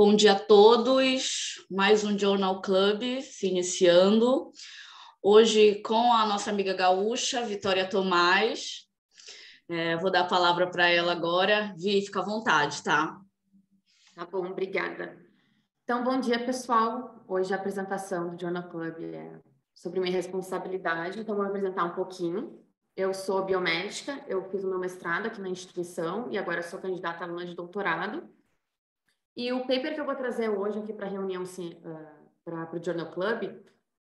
Bom dia a todos, mais um Journal Club se iniciando. Hoje com a nossa amiga gaúcha, Vitória Tomás. Vou dar a palavra para ela agora. Vi, fica à vontade, tá? Tá bom, obrigada. Então, bom dia, pessoal. Hoje a apresentação do Journal Club é sobre minha responsabilidade, então vou me apresentar um pouquinho. Eu sou biomédica, eu fiz o meu mestrado aqui na instituição e agora sou candidata a aluna de doutorado. E o paper que eu vou trazer hoje aqui para a reunião, para o Journal Club,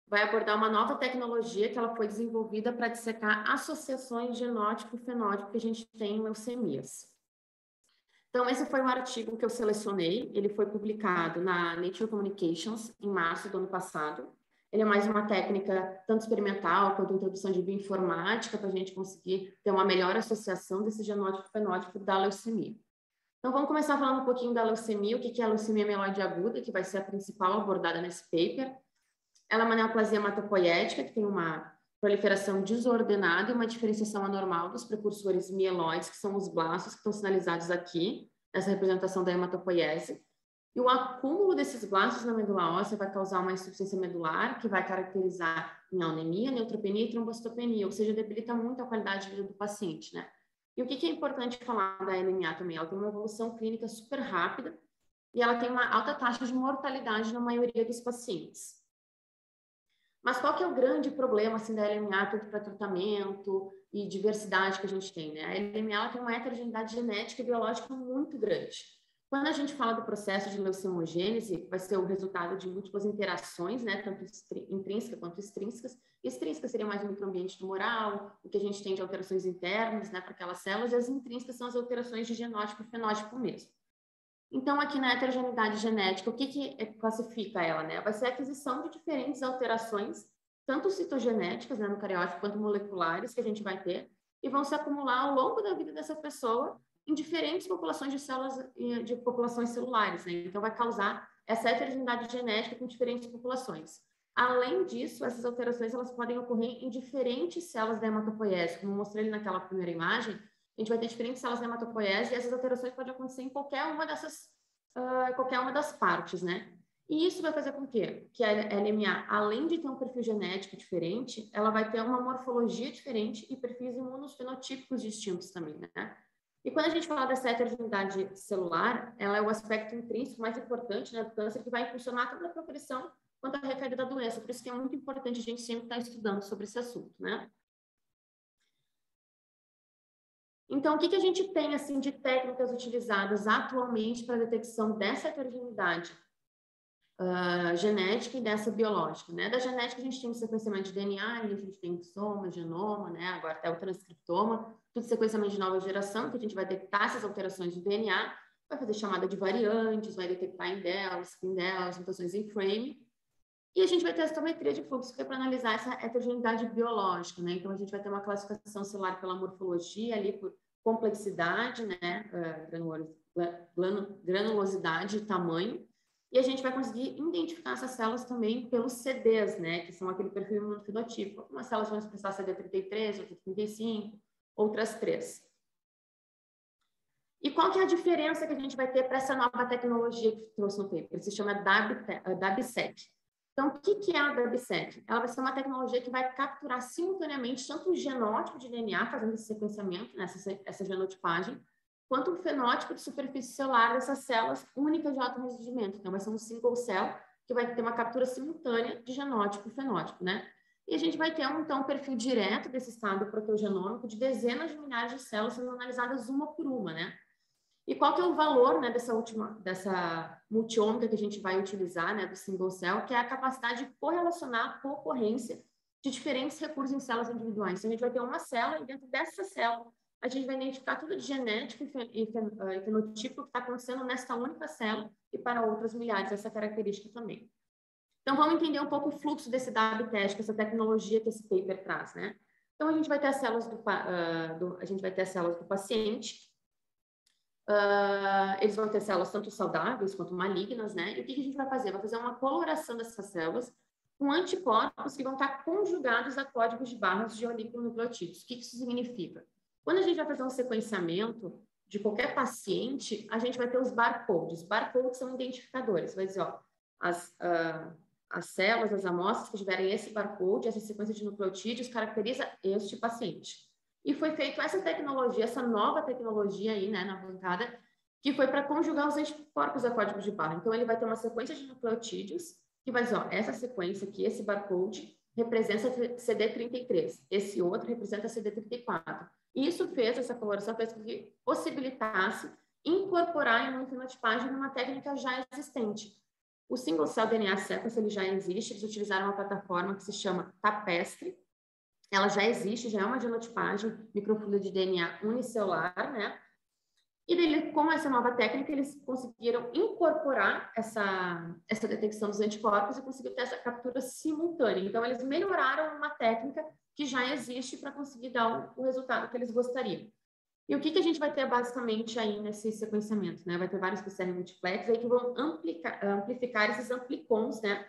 vai abordar uma nova tecnologia que ela foi desenvolvida para dissecar associações genótipo-fenótipo que a gente tem em leucemias. Então, esse foi um artigo que eu selecionei, ele foi publicado na Nature Communications em março do ano passado. Ele é mais uma técnica tanto experimental quanto introdução de bioinformática para a gente conseguir ter uma melhor associação desse genótipo-fenótipo da leucemia. Então, vamos começar falando um pouquinho da leucemia, o que é a leucemia mieloide aguda, que vai ser a principal abordada nesse paper. Ela é uma neoplasia hematopoética, que tem uma proliferação desordenada e uma diferenciação anormal dos precursores mieloides, que são os blastos que estão sinalizados aqui, nessa representação da hematopoiese. E o acúmulo desses blastos na medula óssea vai causar uma insuficiência medular, que vai caracterizar em anemia, neutropenia e trombocitopenia, ou seja, debilita muito a qualidade de vida do paciente, né? E o que é importante falar da anemia também? Ela tem uma evolução clínica super rápida e ela tem uma alta taxa de mortalidade na maioria dos pacientes. Mas qual que é o grande problema assim, da LMA, tanto para tratamento e diversidade que a gente tem, né? A LMA ela tem uma heterogeneidade genética e biológica muito grande. Quando a gente fala do processo de leucemogênese, vai ser o resultado de múltiplas interações, né? Tanto intrínsecas quanto extrínsecas. Extrínsecas seria mais o microambiente tumoral, o que a gente tem de alterações internas, né, para aquelas células, e as intrínsecas são as alterações de genótipo e fenótipo mesmo. Então, aqui na heterogeneidade genética, o que classifica ela, né? Vai ser a aquisição de diferentes alterações, tanto citogenéticas, né, no cariótipo, quanto moleculares, que a gente vai ter, e vão se acumular ao longo da vida dessa pessoa em diferentes populações de células, de populações celulares, né? Então, vai causar essa heterogeneidade genética com diferentes populações. Além disso, essas alterações elas podem ocorrer em diferentes células da hematopoiese, como eu mostrei ali naquela primeira imagem. A gente vai ter diferentes células da hematopoiese e essas alterações podem acontecer em qualquer uma das partes, né? E isso vai fazer com que a LMA, além de ter um perfil genético diferente, ela vai ter uma morfologia diferente e perfis imunofenotípicos distintos também, né? E quando a gente fala dessa heterogeneidade celular, ela é o aspecto intrínseco mais importante, né, do câncer, que vai impulsionar tanto a progressão quanto a recaída da doença. Por isso que é muito importante a gente sempre estar estudando sobre esse assunto, né? Então, o que a gente tem, assim, de técnicas utilizadas atualmente para a detecção dessa heterogeneidade genética e dessa biológica, né? Da genética, a gente tem o sequenciamento de DNA, a gente tem o soma, genoma, né? Agora até o transcriptoma, tudo sequenciamento de nova geração, que a gente vai detectar essas alterações do DNA, vai fazer chamada de variantes, vai detectar indels, mutações em frame, e a gente vai ter a citometria de fluxo, que é para analisar essa heterogeneidade biológica, né? Então, a gente vai ter uma classificação celular pela morfologia, ali por complexidade, né? Granulosidade e tamanho. E a gente vai conseguir identificar essas células também pelos CDs, né? Que são aquele perfil imunofenotípico. Algumas células vão expressar CD33, outras 35, outras 3. E qual que é a diferença que a gente vai ter para essa nova tecnologia que trouxe no paper? Se chama DAB-SEQ. Então, o que é a DAB-SEQ? Ela vai ser uma tecnologia que vai capturar simultaneamente tanto o genótipo de DNA, fazendo esse sequenciamento, né, essa genotipagem, quanto o fenótipo de superfície celular dessas células únicas de alto rendimento. Então, vai ser um single cell que vai ter uma captura simultânea de genótipo e fenótipo, né? E a gente vai ter, então, um perfil direto desse estado proteogenômico de dezenas de milhares de células sendo analisadas uma por uma, né? E qual que é o valor, né, dessa multiômica que a gente vai utilizar, né, do single cell, que é a capacidade de correlacionar a ocorrência de diferentes recursos em células individuais. Então, a gente vai ter uma célula e dentro dessa célula a gente vai identificar tudo de genético e fenotípico que está acontecendo nessa única célula e para outras milhares, essa característica também. Então, vamos entender um pouco o fluxo desse DAB-TEST, essa tecnologia que esse paper traz, né? Então, a gente vai ter as células do paciente. Eles vão ter células tanto saudáveis quanto malignas, né? E o que a gente vai fazer? Vai fazer uma coloração dessas células com anticorpos que vão estar conjugados a códigos de barras de oligonucleotídeos. O que isso significa? Quando a gente vai fazer um sequenciamento de qualquer paciente, a gente vai ter os barcodes. Barcodes são identificadores. Vai dizer, ó, as células, as amostras que tiverem esse barcode, essa sequência de nucleotídeos, caracteriza este paciente. E foi feita essa tecnologia, essa nova tecnologia aí, né, na bancada, que foi para conjugar os anticorpos a código de barra. Então, ele vai ter uma sequência de nucleotídeos, que vai dizer, ó, essa sequência aqui, esse barcode, representa CD33, esse outro representa CD34. E isso fez, essa coloração fez com que possibilitasse incorporar a imunofenotipagem numa técnica já existente. O single cell DNA sequence, ele já existe, eles utilizaram uma plataforma que se chama Tapestry, ela já existe, já é uma genotipagem microfluida de DNA unicelular, né? E daí, com essa nova técnica, eles conseguiram incorporar essa detecção dos anticorpos e conseguiram ter essa captura simultânea. Então, eles melhoraram uma técnica que já existe para conseguir dar o resultado que eles gostariam. E o que a gente vai ter basicamente aí nesse sequenciamento, né? Vai ter vários PCR multiplex aí que vão amplificar esses amplicons, né?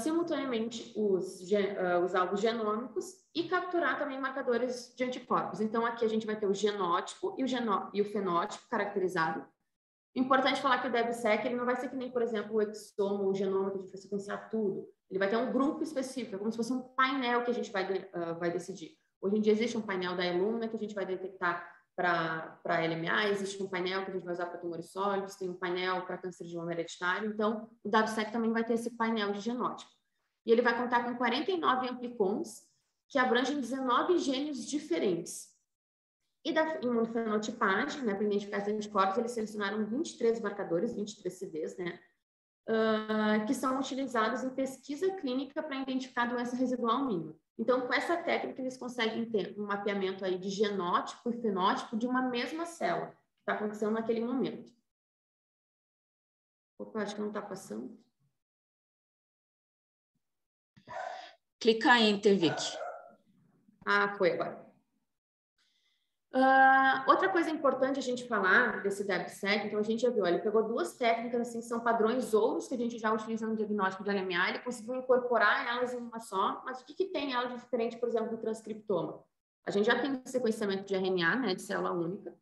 Simultaneamente os alvos genômicos e capturar também marcadores de anticorpos. Então, aqui a gente vai ter o genótipo e o fenótipo caracterizado. Importante falar que o DebSec, ele não vai ser que nem, por exemplo, o exoma ou o genoma, que a gente vai sequenciar tudo. Ele vai ter um grupo específico, é como se fosse um painel que a gente vai decidir. Hoje em dia existe um painel da Illumina que a gente vai detectar para LMA, existe um painel que a gente vai usar para tumores sólidos, tem um painel para câncer de mama hereditário, então o DebSec também vai ter esse painel de genótipo. E ele vai contar com 49 amplicons que abrangem 19 genes diferentes. E da imunofenotipagem, né, para identificar os anticorpos, eles selecionaram 23 marcadores, 23 CDs, né, que são utilizados em pesquisa clínica para identificar a doença residual mínima. Então, com essa técnica, eles conseguem ter um mapeamento aí de genótipo e fenótipo de uma mesma célula, que está acontecendo naquele momento. Opa, acho que não está passando. Clica em Enter, Vic. Ah, foi agora. Outra coisa importante a gente falar desse DebSec, então a gente já viu, ele pegou duas técnicas, assim, que são padrões ouros, que a gente já utiliza no diagnóstico de LMA, ele conseguiu incorporar elas em uma só, mas o que tem ela de diferente, por exemplo, do transcriptoma? A gente já tem sequenciamento de RNA, né, de célula única,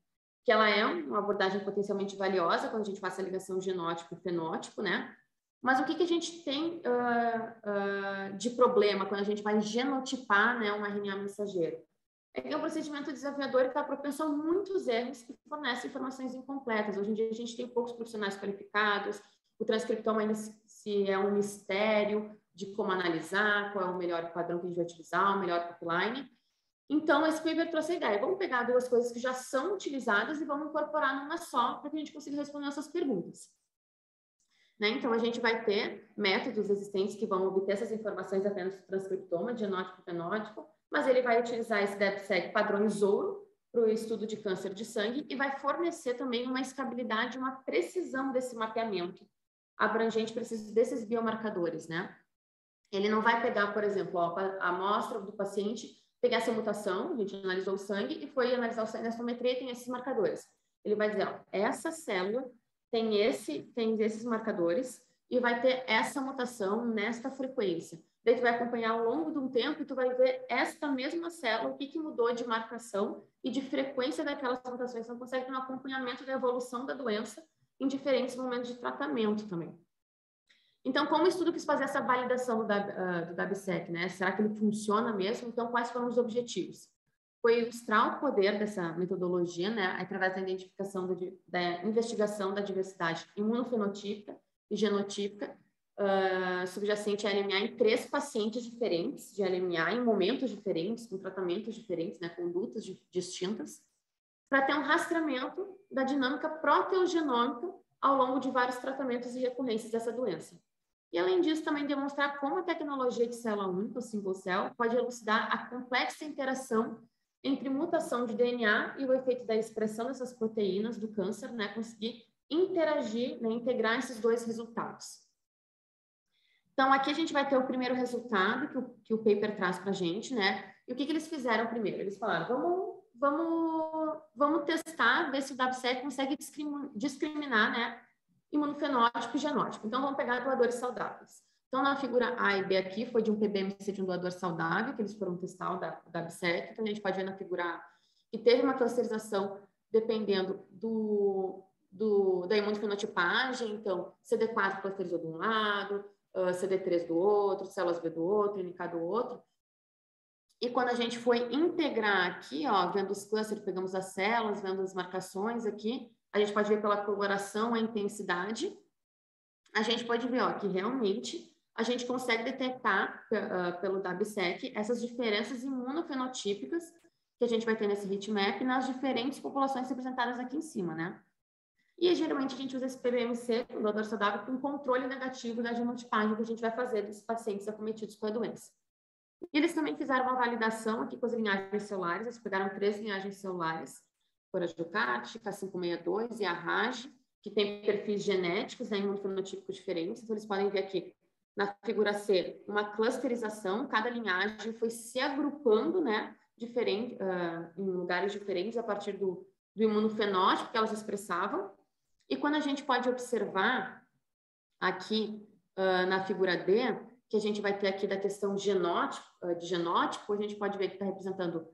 que ela é uma abordagem potencialmente valiosa quando a gente faz a ligação genótipo e fenótipo, né? Mas o que a gente tem de problema quando a gente vai genotipar, né, um RNA mensageiro? É um procedimento desafiador que está propenso a muitos erros que fornecem informações incompletas. Hoje em dia, a gente tem poucos profissionais qualificados, o transcriptoma ainda se é um mistério de como analisar, qual é o melhor padrão que a gente vai utilizar, o melhor pipeline. Então, esse paper trouxe a ideia. Vamos pegar duas coisas que já são utilizadas e vamos incorporar numa só para que a gente consiga responder essas perguntas. Né? Então, a gente vai ter métodos existentes que vão obter essas informações apenas do transcriptoma, genótipo e fenótipo, mas ele vai utilizar esse DebSec padrões ouro para o estudo de câncer de sangue e vai fornecer também uma escalabilidade, uma precisão desse mapeamento abrangente preciso desses biomarcadores, né? Ele não vai pegar, por exemplo, a amostra do paciente, pegar essa mutação, a gente analisou o sangue e foi analisar o sangue na cytometria e tem esses marcadores. Ele vai dizer, ó, essa célula tem esses marcadores e vai ter essa mutação nesta frequência. Daí tu vai acompanhar ao longo de um tempo e tu vai ver esta mesma célula, o que mudou de marcação e de frequência daquelas mutações. Então, consegue ter um acompanhamento da evolução da doença em diferentes momentos de tratamento também. Então, como o estudo quis fazer essa validação do DebSec, né? Será que ele funciona mesmo? Então, quais foram os objetivos? Foi ilustrar o poder dessa metodologia, né? Através da identificação da investigação da diversidade imunofenotípica e genotípica, subjacente a LMA em 3 pacientes diferentes de LMA, em momentos diferentes, com tratamentos diferentes, né, condutas distintas, para ter um rastreamento da dinâmica proteogenômica ao longo de vários tratamentos e recorrências dessa doença. E, além disso, também demonstrar como a tecnologia de célula única, o single cell, pode elucidar a complexa interação entre mutação de DNA e o efeito da expressão dessas proteínas do câncer, né, conseguir interagir, né, integrar esses dois resultados. Então, aqui a gente vai ter o primeiro resultado que o paper traz para a gente, né? E o que eles fizeram primeiro? Eles falaram, vamos testar, ver se o DebSec consegue discriminar, né, imunofenótipo e genótipo. Então, vamos pegar doadores saudáveis. Então, na figura A e B aqui, foi de um PBMC de um doador saudável, que eles foram testar o DebSec. Então, a gente pode ver na figura A que teve uma clusterização dependendo da imunofenotipagem, então, CD4 clusterizou de um lado, CD3 do outro, células B do outro, NK do outro. E quando a gente foi integrar aqui, ó, vendo os clusters, pegamos as células, vendo as marcações aqui, a gente pode ver pela coloração a intensidade. A gente pode ver, ó, que realmente a gente consegue detectar pelo DAB-SEC essas diferenças imunofenotípicas que a gente vai ter nesse heatmap nas diferentes populações representadas aqui em cima, né? E geralmente a gente usa esse PBMC, o doador saudável, com controle negativo da genotipagem que a gente vai fazer dos pacientes acometidos com a doença. E eles também fizeram uma validação aqui com as linhagens celulares, eles pegaram 3 linhagens celulares, Corajucate, K562 e a RAG, que tem perfis genéticos, né, imunofenotípicos diferentes. Então, eles podem ver aqui, na figura C, uma clusterização, cada linhagem foi se agrupando, né, em lugares diferentes a partir do imunofenótipo que elas expressavam. E quando a gente pode observar aqui na figura D, que a gente vai ter aqui da questão de genótipo, a gente pode ver que está representando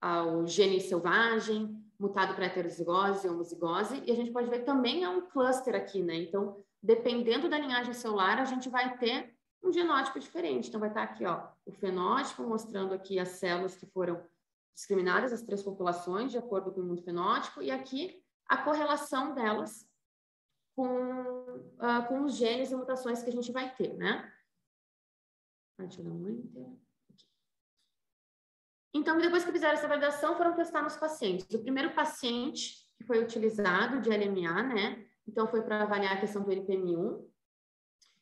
o gene selvagem, mutado para heterozigose e homozigose, e a gente pode ver também é um cluster aqui, né? Então, dependendo da linhagem celular, a gente vai ter um genótipo diferente. Então, vai estar aqui, ó, o fenótipo mostrando aqui as células que foram discriminadas, as 3 populações, de acordo com o imunofenótipo, e aqui a correlação delas com os genes e mutações que a gente vai ter, né? Então, depois que fizeram essa validação, foram testar nos pacientes. O primeiro paciente que foi utilizado de LMA, né? Então, foi para avaliar a questão do NPM1.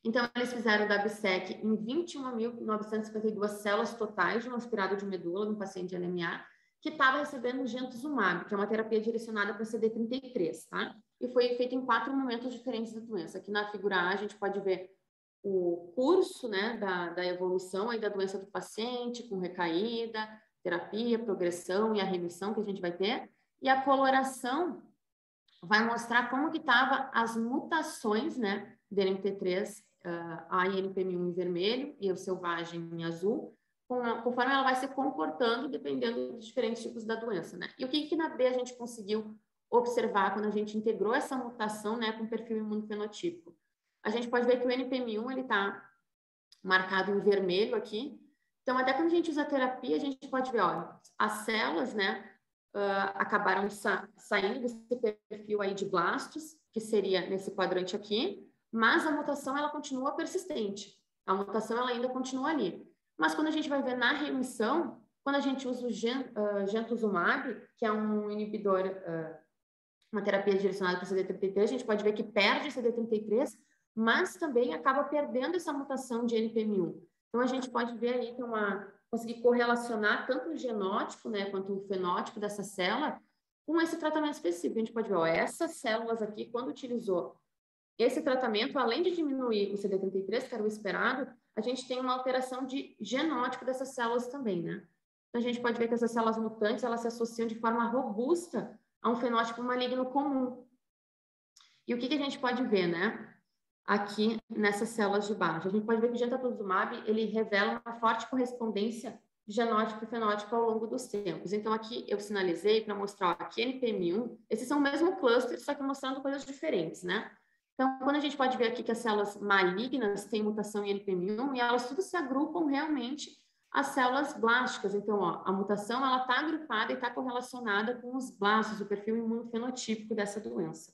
Então, eles fizeram o DAB-SEC em 21.952 células totais de um aspirado de medula no paciente de LMA, que estava recebendo genotuzumab, que é uma terapia direcionada para CD33, tá? E foi feito em 4 momentos diferentes da doença. Aqui na figura A, a gente pode ver o curso, né, da evolução aí da doença do paciente, com recaída, terapia, progressão e a remissão que a gente vai ter. E a coloração vai mostrar como que estavam as mutações, né, DNMT3, a INPM1 em vermelho e o selvagem em azul, conforme ela vai se comportando dependendo dos diferentes tipos da doença, né? E o que na B a gente conseguiu observar quando a gente integrou essa mutação, né, com o perfil imunofenotípico? A gente pode ver que o NPM1 ele está marcado em vermelho aqui. Então, até quando a gente usa a terapia, a gente pode ver, ó, as células, né, acabaram saindo desse perfil aí de blastos, que seria nesse quadrante aqui, mas a mutação ela continua persistente. A mutação ela ainda continua ali. Mas quando a gente vai ver na remissão, quando a gente usa o genotuzumab, que é um inibidor, uma terapia direcionada para CD33, a gente pode ver que perde CD33, mas também acaba perdendo essa mutação de NPM1. Então, a gente pode ver aí que conseguir correlacionar tanto o genótipo, né, quanto o fenótipo dessa célula com esse tratamento específico. A gente pode ver, ó, essas células aqui, quando utilizou esse tratamento, além de diminuir o CD33, que era o esperado, a gente tem uma alteração de genótipo dessas células também, né? Então, a gente pode ver que essas células mutantes, elas se associam de forma robusta a um fenótipo maligno comum. E o que a gente pode ver, né? Aqui nessas células de baixo. A gente pode ver que o genotuzumab, ele revela uma forte correspondência de genótipo e fenótipo ao longo dos tempos. Então, aqui eu sinalizei para mostrar aqui NPM1, esses são o mesmo cluster, só que mostrando coisas diferentes, né? Então, quando a gente pode ver aqui que as células malignas têm mutação em NPM1 e elas tudo se agrupam realmente às células blásticas. Então, ó, a mutação, ela está agrupada e está correlacionada com os blastos, o perfil imunofenotípico dessa doença.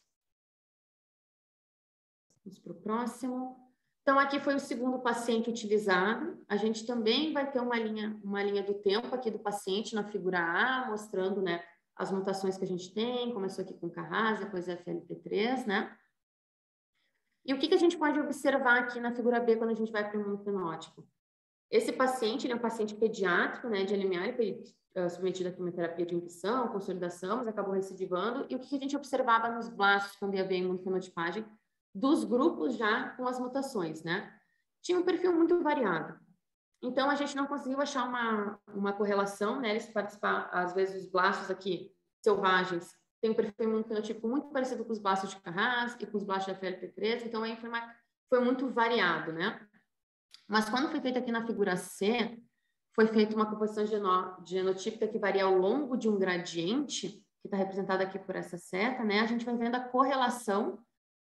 Vamos para o próximo. Então, aqui foi o segundo paciente utilizado. A gente também vai ter uma linha do tempo aqui do paciente na figura A, mostrando, né, as mutações que a gente tem. Começou aqui com Carras, depois FLT3, né? E o que a gente pode observar aqui na figura B quando a gente vai para o imunofenótipo? Esse paciente, ele é um paciente pediátrico, né, de LMA, ele foi submetido a quimioterapia de indução, consolidação, mas acabou recidivando. E o que a gente observava nos blastos quando ia ver a imunofenotipagem dos grupos já com as mutações, né? Tinha um perfil muito variado. Então, a gente não conseguiu achar uma correlação, né? Eles participam, às vezes, os blastos aqui selvagens tem um perfil imunofenotípico muito parecido com os blastos de Carras e com os blastos da FLT3, então aí foi muito variado, né? Mas quando foi feito aqui na figura C, foi feita uma composição genotípica que varia ao longo de um gradiente, que está representada aqui por essa seta, né, a gente vai vendo a correlação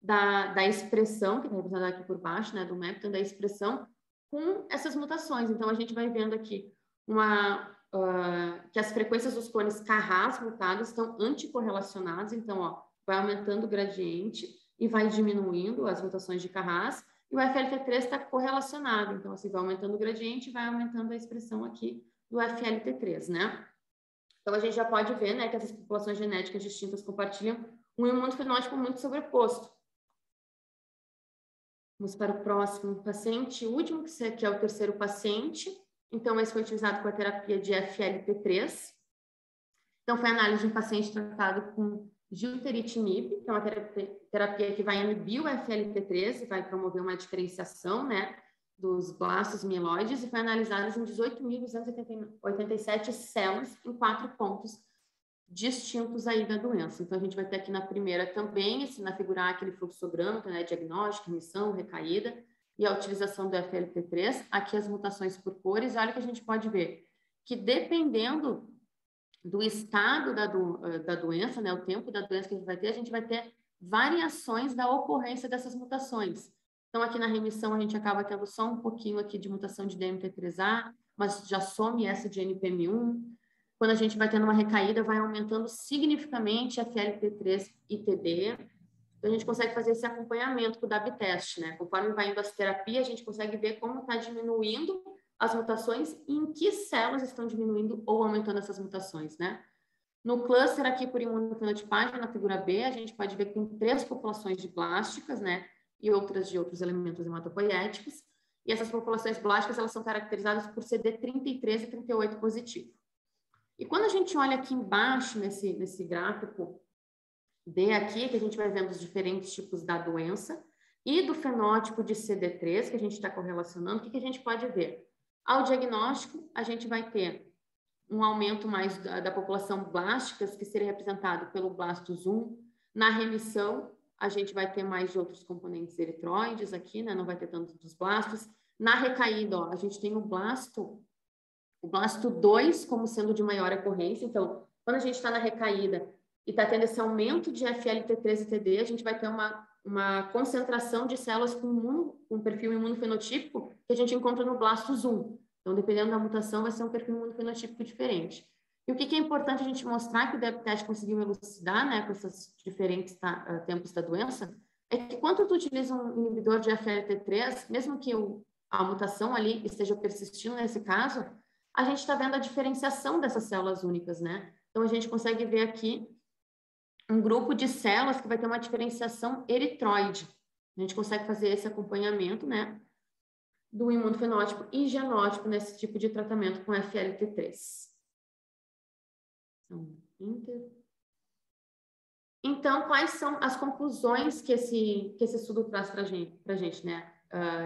da expressão, que está representada aqui por baixo, né, do map, então da expressão com essas mutações. Então, a gente vai vendo aqui que as frequências dos clones Carras mutados estão anticorrelacionadas, então, ó, vai aumentando o gradiente e vai diminuindo as mutações de Carras, e o FLT3 está correlacionado, então, assim, vai aumentando o gradiente e vai aumentando a expressão aqui do FLT3, né? Então, a gente já pode ver, né, que essas populações genéticas distintas compartilham um imunofenótipo muito sobreposto. Vamos para o próximo paciente, o último, que é o terceiro paciente. Então, esse foi utilizado com a terapia de FLT3. Então, foi a análise de um paciente tratado com gilteritinib, que é uma terapia que vai inibir o FLT3 e vai promover uma diferenciação, né, dos blastos mieloides, e foi analisada em 18.287 células em 4 pontos distintos aí da doença. Então, a gente vai ter aqui na primeira também, na figura A, aquele fluxograma, né, diagnóstico, remissão, recaída, e a utilização do FLT3, aqui as mutações por cores, olha que a gente pode ver que dependendo do estado da doença, né, o tempo da doença que a gente vai ter variações da ocorrência dessas mutações. Então, aqui na remissão, a gente acaba tendo só um pouquinho aqui de mutação de DMT3A, mas já some essa de NPM1. Quando a gente vai tendo uma recaída, vai aumentando significativamente a FLT3 e TD. Então, a gente consegue fazer esse acompanhamento com o DAB-teste, né? Conforme vai indo as terapias, a gente consegue ver como está diminuindo as mutações e em que células estão diminuindo ou aumentando essas mutações, né? No cluster aqui por imunofenotipagem, na figura B, a gente pode ver que tem 3 populações de blásticas, né? E outras de outros elementos hematopoiéticos. E essas populações blásticas, elas são caracterizadas por CD33 e 38 positivo. E quando a gente olha aqui embaixo, nesse gráfico D aqui, que a gente vai vendo os diferentes tipos da doença e do fenótipo de CD3, que a gente está correlacionando, o que a gente pode ver? Ao diagnóstico, a gente vai ter um aumento mais da população blásticas, que seria representado pelo blastos 1. Na remissão, a gente vai ter mais de outros componentes eritroides aqui, né? Não vai ter tanto dos blastos. Na recaída, ó, a gente tem o blasto 2 como sendo de maior ocorrência. Então, quando a gente está na recaída e está tendo esse aumento de FLT3 e TD, a gente vai ter uma concentração de células com um perfil imunofenotípico que a gente encontra no blastos 1. Então, dependendo da mutação, vai ser um perfil imunofenotípico diferente. E o que é importante a gente mostrar, que o DEB-teste conseguiu elucidar, né, com esses diferentes tempos da doença, é que quando tu utiliza um inibidor de FLT3, mesmo que a mutação ali esteja persistindo nesse caso, a gente está vendo a diferenciação dessas células únicas, né? Então, a gente consegue ver aqui um grupo de células que vai ter uma diferenciação eritroide. A gente consegue fazer esse acompanhamento, né, do imunofenótipo e genótipo nesse tipo de tratamento com FLT3. Então, quais são as conclusões que esse estudo traz para a gente, né?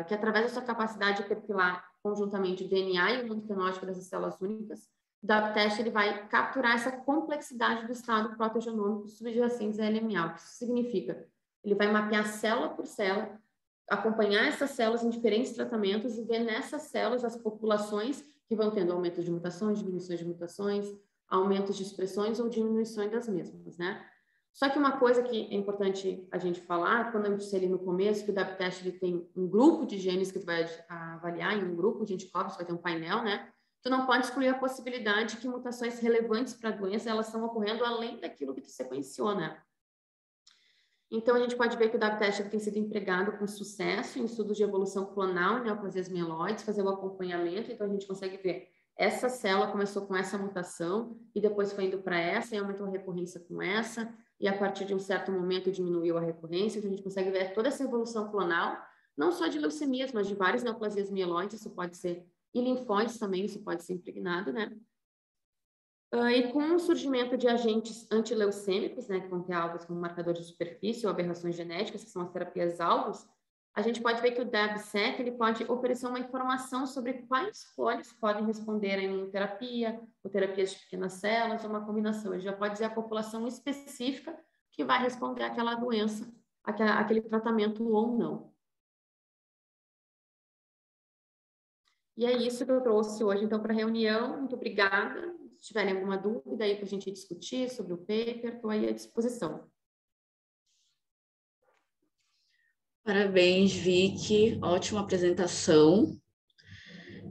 Que através da sua capacidade de perfilar conjuntamente o DNA e o imunofenótipo dessas células únicas, o DAB-teste ele vai capturar essa complexidade do estado protogenômico subjacente à LMA. O que isso significa? Ele vai mapear célula por célula, acompanhar essas células em diferentes tratamentos e ver nessas células as populações que vão tendo aumento de mutações, diminuições de mutações, aumentos de expressões ou diminuições das mesmas, né? Só que uma coisa que é importante a gente falar, quando eu disse ali no começo, que o DAB-teste ele tem um grupo de genes que tu vai avaliar, em um grupo de anticorpos, vai ter um painel, né? Tu não pode excluir a possibilidade que mutações relevantes para a doença, elas estão ocorrendo além daquilo que tu sequenciou, né? Então, a gente pode ver que o DAB-teste tem sido empregado com sucesso em estudos de evolução clonal em neoplasias mieloides, fazer o acompanhamento, então a gente consegue ver essa célula começou com essa mutação e depois foi indo para essa e aumentou a recorrência com essa, e a partir de um certo momento diminuiu a recorrência. Então, a gente consegue ver toda essa evolução clonal, não só de leucemias, mas de várias neoplasias mieloides, isso pode ser, e linfóides também, isso pode ser impregnado, né? E com o surgimento de agentes antileucêmicos, né, que vão ter alvos como marcadores de superfície ou aberrações genéticas, que são as terapias-alvos, a gente pode ver que o DAB-SEC ele pode oferecer uma informação sobre quais clones podem responder à imunoterapia, ou terapias de pequenas células, ou uma combinação. Ele já pode dizer a população específica que vai responder àquela doença, àquele tratamento ou não. E é isso que eu trouxe hoje, então, para a reunião. Muito obrigada. Se tiverem alguma dúvida aí para a gente discutir sobre o paper, estou aí à disposição. Parabéns, Vicky. Ótima apresentação.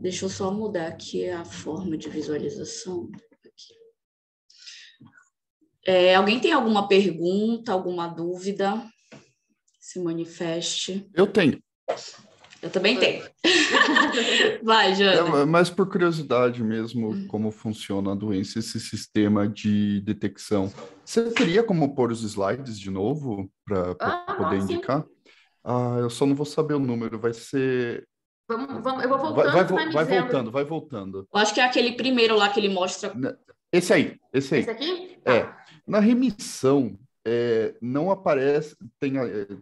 Deixa eu só mudar aqui a forma de visualização. Alguém tem alguma pergunta, alguma dúvida? Se manifeste. Eu tenho. Eu também tenho. Vai, Jana. Mas por curiosidade mesmo, como funciona a doença, esse sistema de detecção. Você teria como pôr os slides de novo para poder indicar? Eu só não vou saber o número, vai ser... eu vou voltando, vai voltando. Eu acho que é aquele primeiro lá que ele mostra... Esse aí. Esse aqui? Tá. Na remissão, não aparece,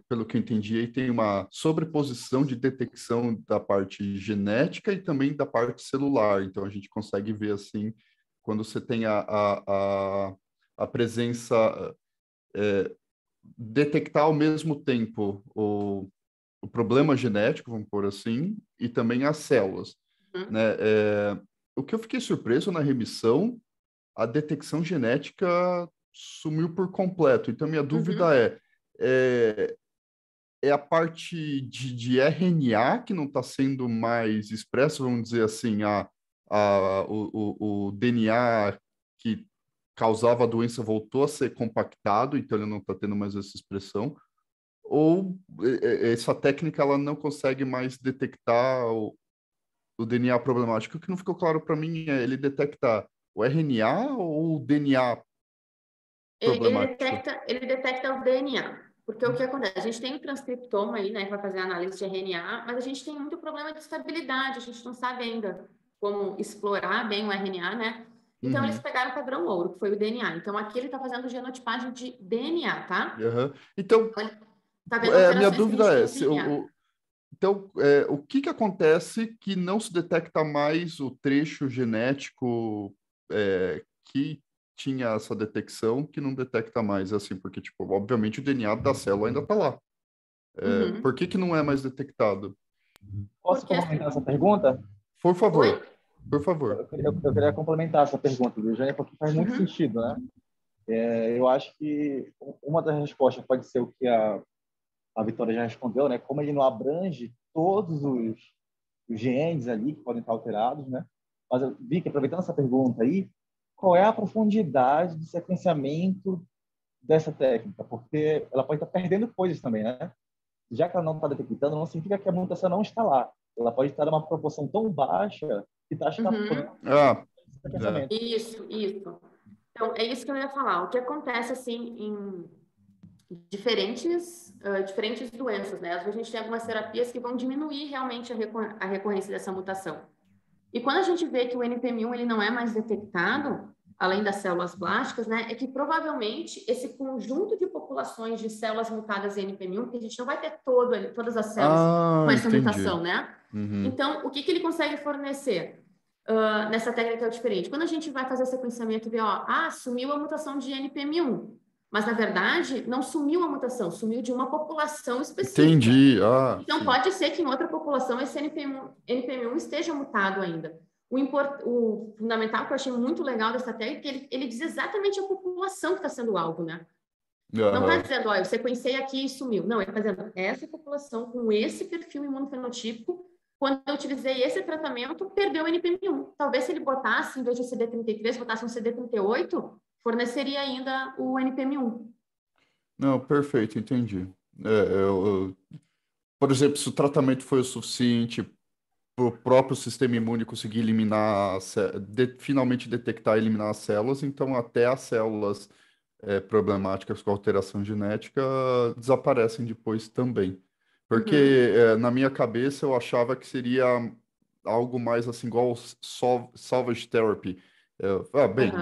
pelo que eu entendi, aí tem uma sobreposição de detecção da parte genética e também da parte celular. Então, a gente consegue ver, assim, quando você tem a presença, detectar ao mesmo tempo o problema genético, vamos pôr assim, e também as células. Né? O que eu fiquei surpreso na remissão, a detecção genética sumiu por completo. Então, minha dúvida é a parte de RNA que não está sendo mais expresso, vamos dizer assim, o DNA que causava a doença voltou a ser compactado, então ele não está tendo mais essa expressão, ou essa técnica ela não consegue mais detectar o DNA problemático. O que não ficou claro para mim ele detecta o RNA ou o DNA problemático? Ele detecta o DNA, porque o que acontece? A gente tem o transcriptoma aí, né, que vai fazer a análise de RNA, mas a gente tem muito problema de estabilidade, a gente não sabe ainda como explorar bem o RNA, né? Então, eles pegaram o padrão ouro, que foi o DNA. Então, aqui ele está fazendo genotipagem de DNA, tá? Então, tá vendo a minha dúvida então, o que acontece que não se detecta mais o trecho genético que tinha essa detecção, que não detecta mais, assim, porque, tipo, obviamente o DNA da célula ainda está lá. Por que não é mais detectado? Posso complementar essa pergunta? Por favor. Oi? Por favor. Eu queria complementar essa pergunta, viu, Jane, porque faz muito sentido, né? Eu acho que uma das respostas pode ser o que a Vitória já respondeu, né? Como ele não abrange todos os genes ali que podem estar alterados, né? Mas eu vi que, aproveitando essa pergunta aí, qual é a profundidade de sequenciamento dessa técnica? Porque ela pode estar perdendo coisas também, né? Já que ela não está detectando, não significa que a mutação não está lá. Ela pode estar numa proporção tão baixa que está escapando. Isso. Então, é isso que eu ia falar. O que acontece, assim, em diferentes doenças, né? Às vezes a gente tem algumas terapias que vão diminuir realmente a recorrência dessa mutação. E quando a gente vê que o NPM1 ele não é mais detectado, além das células blásticas, né, é que provavelmente esse conjunto de populações de células mutadas em NPM1, porque a gente não vai ter todas as células com essa mutação, né? Então, o que ele consegue fornecer nessa técnica é diferente? Quando a gente vai fazer o sequenciamento e vê, sumiu a mutação de NPM1, mas, na verdade, não sumiu a mutação, sumiu de uma população específica. Entendi. Então, pode ser que em outra população esse NPM1 esteja mutado ainda. O fundamental que eu achei muito legal dessa técnica é que ele diz exatamente a população que está sendo alvo, né? Não está dizendo, eu sequenciei aqui e sumiu. Não, ele está dizendo, essa população com esse perfil imunofenotípico, quando eu utilizei esse tratamento, perdeu o NPM1. Talvez se ele botasse, em vez de CD33, botasse um CD38, forneceria ainda o NPM1. Não, perfeito, entendi. Por exemplo, se o tratamento foi o suficiente para o próprio sistema imune conseguir eliminar, finalmente detectar e eliminar as células, então até as células problemáticas com alteração genética desaparecem depois também. Porque na minha cabeça eu achava que seria algo mais assim, igual salvage therapy.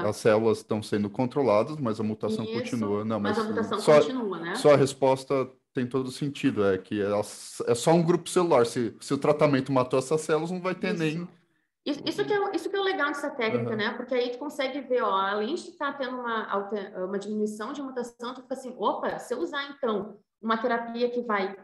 As células estão sendo controladas, mas a mutação continua. Não, mas a mutação continua, né? Só a resposta tem todo sentido, que é só um grupo celular. Se o tratamento matou essas células, não vai ter nem... Isso que é o legal dessa técnica, né? Porque aí tu consegue ver, além de estar tendo uma diminuição de mutação, tu fica assim, opa, se eu usar, então, uma terapia que vai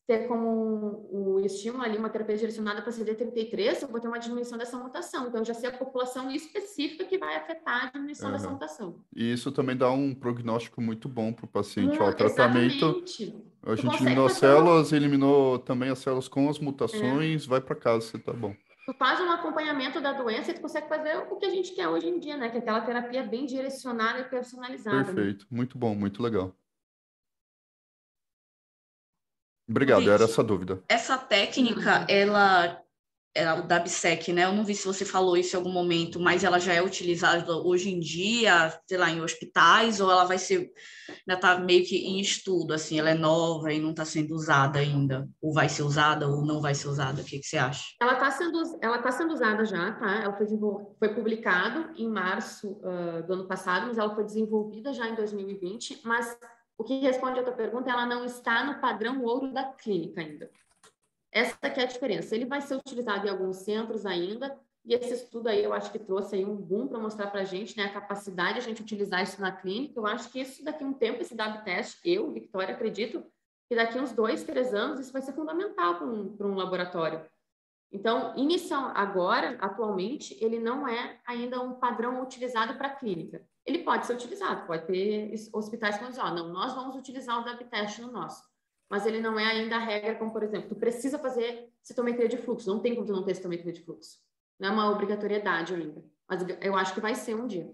ter como o estímulo ali uma terapia direcionada para CD33, eu vou ter uma diminuição dessa mutação. Então, eu já sei a população específica que vai afetar a diminuição dessa mutação. E isso também dá um prognóstico muito bom para o paciente. Ó, o tratamento, Exatamente. a Tu gente consegue eliminou as fazer células, eliminou também as células com as mutações, vai para casa, você tá bom. Tu faz um acompanhamento da doença e tu consegue fazer o que a gente quer hoje em dia, né? Que é aquela terapia bem direcionada e personalizada. Perfeito, muito bom, muito legal. Ô, Obrigado, era Vicky, essa a dúvida. essa técnica, ela o da BSEC, né? Eu não vi se você falou isso em algum momento, mas ela já é utilizada hoje em dia, sei lá, em hospitais, ou ela vai ser, ainda está meio que em estudo, assim, ela é nova e não está sendo usada ainda, ou vai ser usada ou não vai ser usada, o que você acha? Ela tá sendo usada já, tá? Ela foi publicado em março do ano passado, mas ela foi desenvolvida já em 2020, mas o que responde a tua pergunta, ela não está no padrão ouro da clínica ainda. Essa que é a diferença. Ele vai ser utilizado em alguns centros ainda, e esse estudo aí eu acho que trouxe aí um boom para mostrar para a gente, né, a capacidade de a gente utilizar isso na clínica. Eu acho que isso daqui a um tempo, esse DAB teste, eu, Victoria, acredito que daqui a uns 2, 3 anos isso vai ser fundamental para um laboratório. Então, agora, atualmente, ele não é ainda um padrão utilizado para a clínica. Ele pode ser utilizado, pode ter hospitais que vão dizer, não, nós vamos utilizar o DAB teste no nosso. Mas ele não é ainda a regra, como, por exemplo, tu precisa fazer citometria de fluxo. Não tem como tu não ter citometria de fluxo. Não é uma obrigatoriedade ainda. Mas eu acho que vai ser um dia.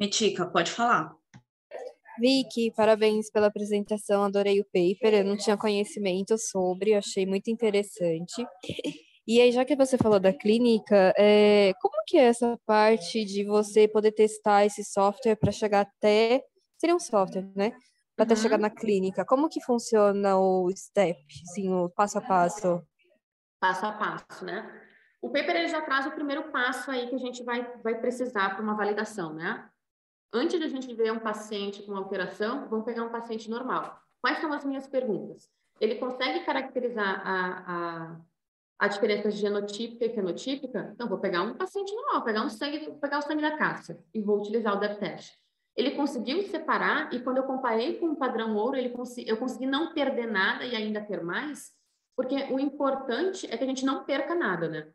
Metica, pode falar. Vicky, parabéns pela apresentação, adorei o paper, eu não tinha conhecimento sobre, achei muito interessante. E aí, já que você falou da clínica, como que é essa parte de você poder testar esse software para chegar até... Seria um software, né? Para até chegar na clínica. Como que funciona o step, assim, o passo a passo? Passo a passo, né? O paper ele já traz o primeiro passo aí que a gente vai precisar para uma validação, né? Antes de a gente ver um paciente com alteração, vamos pegar um paciente normal. Quais são as minhas perguntas? Ele consegue caracterizar a diferença genotípica e fenotípica? Então, vou pegar um paciente normal, vou pegar o sangue da Cássia e vou utilizar o DEP teste. Ele conseguiu separar e quando eu comparei com o padrão ouro, eu consegui não perder nada e ainda ter mais, porque o importante é que a gente não perca nada, né?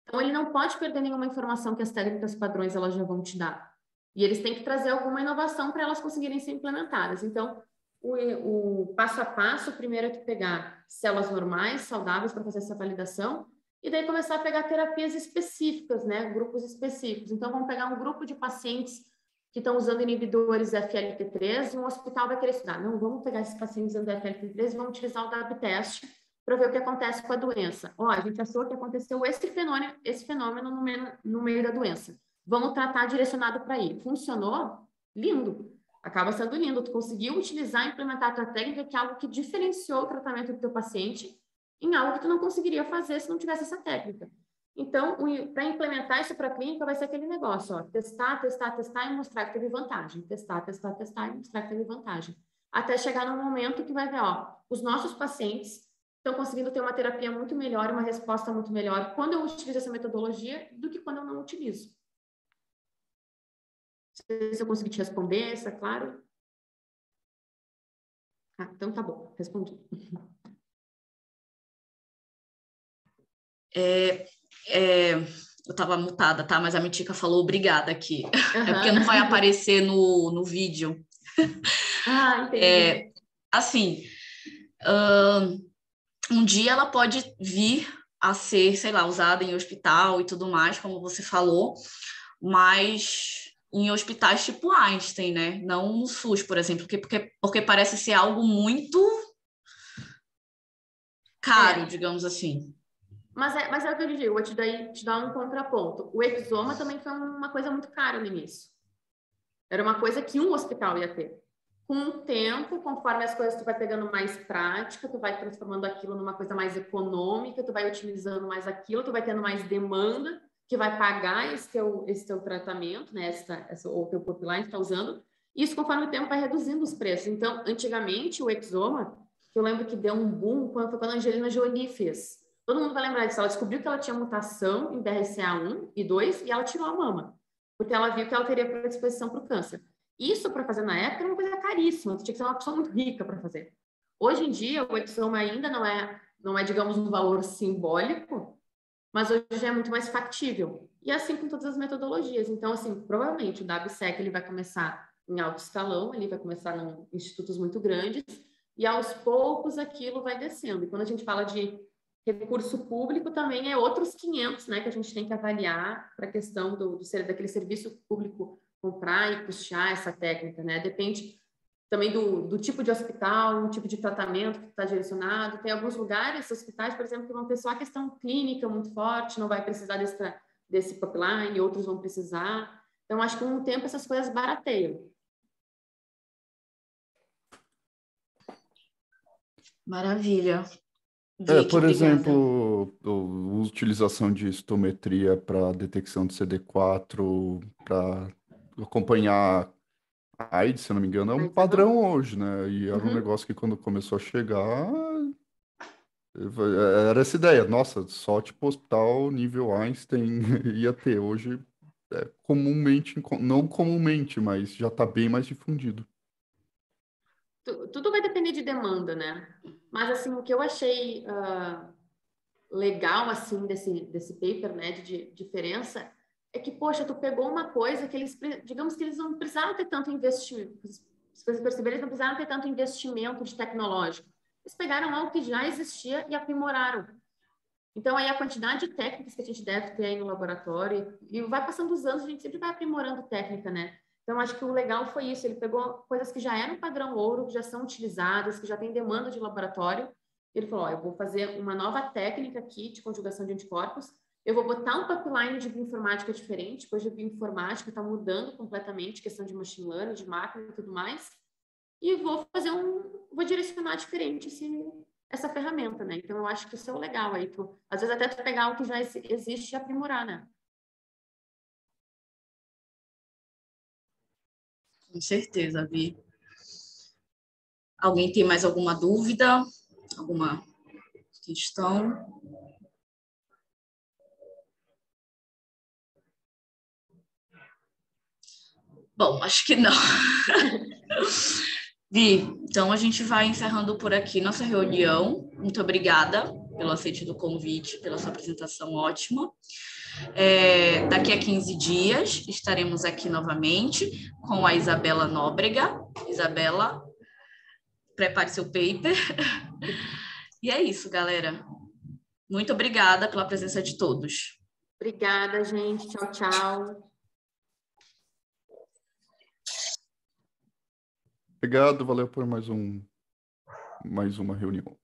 Então, ele não pode perder nenhuma informação que as técnicas padrões elas já vão te dar. E eles têm que trazer alguma inovação para elas conseguirem ser implementadas. Então, o passo a passo, primeiro é tu pegar células normais, saudáveis para fazer essa validação, e daí começar a pegar terapias específicas, né? Grupos específicos. Então, vamos pegar um grupo de pacientes que estão usando inibidores FLT3 e um hospital vai querer estudar. Não, vamos pegar esses pacientes usando FLT3 e vamos utilizar o DAB teste para ver o que acontece com a doença. A gente achou que aconteceu esse fenômeno no meio da doença. Vamos tratar direcionado para aí. Funcionou? Lindo. Acaba sendo lindo. Tu conseguiu utilizar e implementar a tua técnica, que é algo que diferenciou o tratamento do teu paciente em algo que tu não conseguiria fazer se não tivesse essa técnica. Então, para implementar isso para a clínica, vai ser aquele negócio, testar e mostrar que teve vantagem. Testar e mostrar que teve vantagem. Até chegar no momento que vai ver, os nossos pacientes estão conseguindo ter uma terapia muito melhor, uma resposta muito melhor quando eu utilizo essa metodologia do que quando eu não utilizo. Não sei se eu consegui te responder, isso é claro? Então tá bom, respondi. Eu estava mutada, tá? Mas a Metica falou obrigada aqui. É porque não vai aparecer no vídeo. Entendi. Assim, um dia ela pode vir a ser, sei lá, usada em hospital e tudo mais, como você falou, mas em hospitais tipo Einstein, né? Não no SUS, por exemplo, porque parece ser algo muito caro, digamos assim. Mas é o que eu digo, eu vou te dar um contraponto. O exoma também foi uma coisa muito cara no início. Era uma coisa que um hospital ia ter. Com o tempo, conforme as coisas tu vai pegando mais prática, tu vai transformando aquilo numa coisa mais econômica, tu vai utilizando mais aquilo, tu vai tendo mais demanda, que vai pagar esse teu tratamento, né? O teu pipeline está usando. Isso, conforme o tempo, vai reduzindo os preços. Então, antigamente, o exoma, eu lembro que deu um boom foi quando a Angelina Jolie fez. Todo mundo vai lembrar disso. Ela descobriu que ela tinha mutação em BRCA1 e 2 e ela tirou a mama, porque ela viu que ela teria predisposição para o câncer. Isso, para fazer na época, era uma coisa caríssima. Você tinha que ser uma pessoa muito rica para fazer. Hoje em dia, o exoma ainda não é, digamos, um valor simbólico, mas hoje já é muito mais factível. E assim com todas as metodologias. Então, assim, provavelmente o DABSEC ele vai começar em alto escalão, ele vai começar em institutos muito grandes, e aos poucos aquilo vai descendo. E quando a gente fala de recurso público, também é outros 500, né, que a gente tem que avaliar para a questão daquele serviço público comprar e custear essa técnica, né? Depende também do tipo de hospital, o tipo de tratamento que está direcionado. Tem alguns lugares, hospitais, por exemplo, que vão ter só a questão clínica muito forte, não vai precisar desse pipeline, outros vão precisar. Então, acho que com o tempo essas coisas barateiam. Maravilha. Vicky, Por obrigada. exemplo, a utilização de histometria para detecção de CD4, para acompanhar a AIDS, se eu não me engano, é um padrão hoje, né? E era um negócio que quando começou a chegar, era essa ideia. Nossa, só tipo hospital nível Einstein ia ter. Hoje, comumente, não comumente, mas já está bem mais difundido. Tudo vai depender de demanda, né? Mas, assim, o que eu achei legal, assim, desse paper, né, de diferença, é que, poxa, tu pegou uma coisa que eles, digamos que eles não precisaram ter tanto investimento, se vocês perceberem, eles não precisaram ter tanto investimento de tecnológico. Eles pegaram algo que já existia e aprimoraram. Então, aí a quantidade de técnicas que a gente deve ter aí no laboratório, e vai passando os anos, a gente sempre vai aprimorando técnica, né? Então, acho que o legal foi isso, ele pegou coisas que já eram padrão ouro, que já são utilizadas, que já tem demanda de laboratório, ele falou, eu vou fazer uma nova técnica aqui de conjugação de anticorpos, eu vou botar um pipeline de bioinformática diferente, hoje a bioinformática está mudando completamente, questão de machine learning, de máquina e tudo mais, e vou direcionar diferente essa ferramenta, né? Então, eu acho que isso é o legal aí. Às vezes, até tu pegar o que já existe e aprimorar, né? Com certeza, Vi. Alguém tem mais alguma dúvida? Alguma questão? Bom, acho que não. Vi, então a gente vai encerrando por aqui nossa reunião. Muito obrigada pelo aceite do convite, pela sua apresentação ótima. Daqui a 15 dias estaremos aqui novamente com a Isabela Nóbrega. Isabela, prepare seu paper. E é isso, galera. Muito obrigada pela presença de todos. Obrigada, gente. Tchau, tchau. Obrigado, valeu por mais uma reunião.